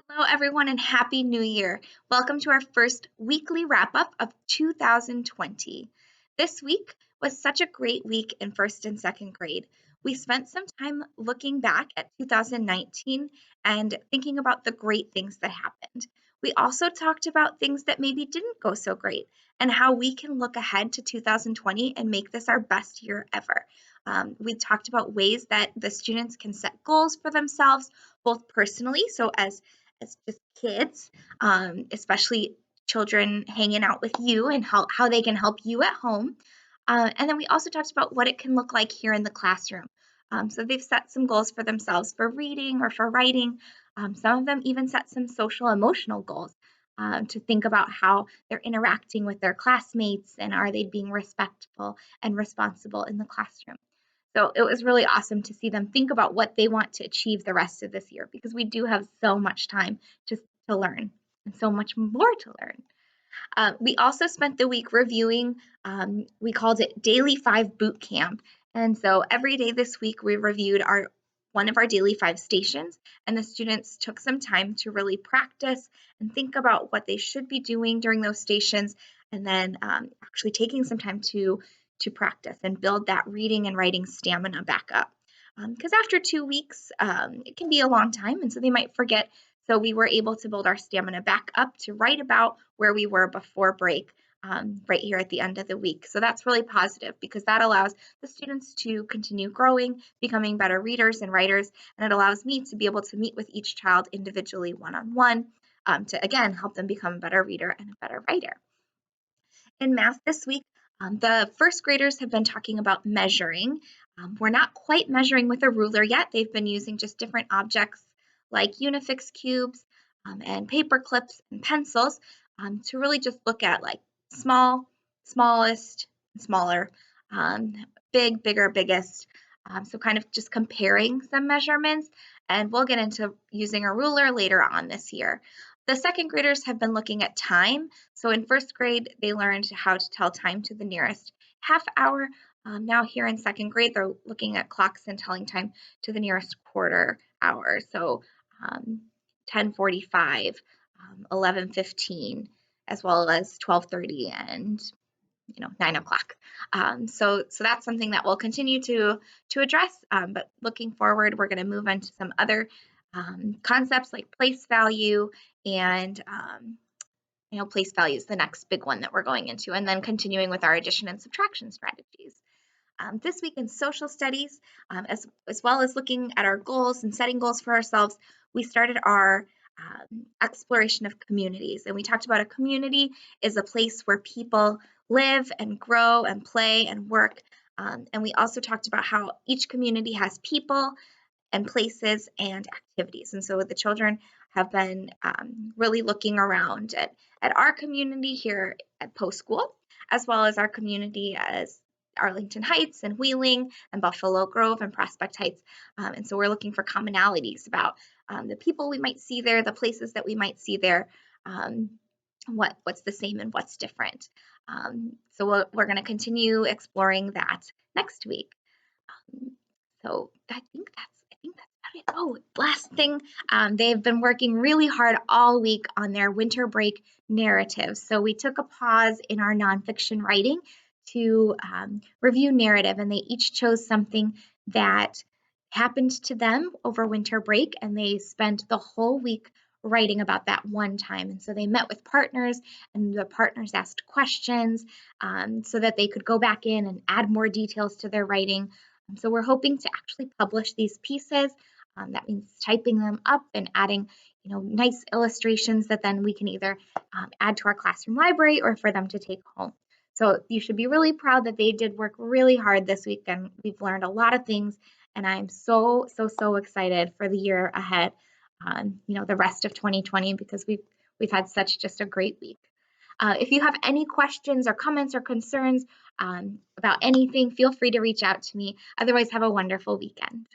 Hello, everyone, and Happy New Year. Welcome to our first weekly wrap up of 2020. This week was such a great week in first and second grade. We spent some time looking back at 2019 and thinking about the great things that happened. We also talked about things that maybe didn't go so great and how we can look ahead to 2020 and make this our best year ever. We talked about ways that the students can set goals for themselves, both personally, so as just kids, especially children hanging out with you and how they can help you at home. And then we also talked about what it can look like here in the classroom. So they've set some goals for themselves for reading or for writing. Some of them even set some social emotional goals to think about how they're interacting with their classmates and are they being respectful and responsible in the classroom. So it was really awesome to see them think about what they want to achieve the rest of this year because we do have so much time to learn and so much more to learn. We also spent the week reviewing, we called it Daily 5 Boot Camp. And so every day this week, we reviewed one of our Daily 5 stations, and the students took some time to really practice and think about what they should be doing during those stations, and then actually taking some time to practice and build that reading and writing stamina back up. Because after 2 weeks, it can be a long time, and so they might forget. So we were able to build our stamina back up to right about where we were before break, right here at the end of the week. So that's really positive because that allows the students to continue growing, becoming better readers and writers, and it allows me to be able to meet with each child individually one-on-one to, again, help them become a better reader and a better writer. In math this week, the first graders have been talking about measuring. We're not quite measuring with a ruler yet. They've been using just different objects like Unifix cubes and paper clips and pencils to really just look at like small, smallest, smaller, big, bigger, biggest. So kind of just comparing some measurements, and we'll get into using a ruler later on this year. The second graders have been looking at time. So in first grade, they learned how to tell time to the nearest half hour. Now here in second grade, they're looking at clocks and telling time to the nearest quarter hour. So 10:45, 11:15, as well as 12:30 and 9 o'clock. So that's something that we'll continue to address. But looking forward, we're going to move on to some other concepts like place value and place value is the next big one that we're going into, and then continuing with our addition and subtraction strategies. This week in social studies, as well as looking at our goals and setting goals for ourselves, we started our exploration of communities. And we talked about a community is a place where people live and grow and play and work. And we also talked about how each community has people and places and activities. And so the children have been really looking around at our community here at Post School, as well as our community as Arlington Heights and Wheeling and Buffalo Grove and Prospect Heights. And so we're looking for commonalities about the people we might see there, the places that we might see there, what's the same and what's different. So we're going to continue exploring that next week. So I think that's about it. Oh, last thing, they've been working really hard all week on their winter break narratives. So we took a pause in our nonfiction writing to review narrative, and they each chose something that happened to them over winter break, and they spent the whole week writing about that one time. And so they met with partners, and the partners asked questions so that they could go back in and add more details to their writing. So we're hoping to actually publish these pieces. That means typing them up and adding, nice illustrations that then we can either add to our classroom library or for them to take home. So you should be really proud that they did work really hard this week, and we've learned a lot of things. And I'm so, so, so excited for the year ahead, the rest of 2020, because we've had such just a great week. If you have any questions or comments or concerns about anything, feel free to reach out to me. Otherwise, have a wonderful weekend.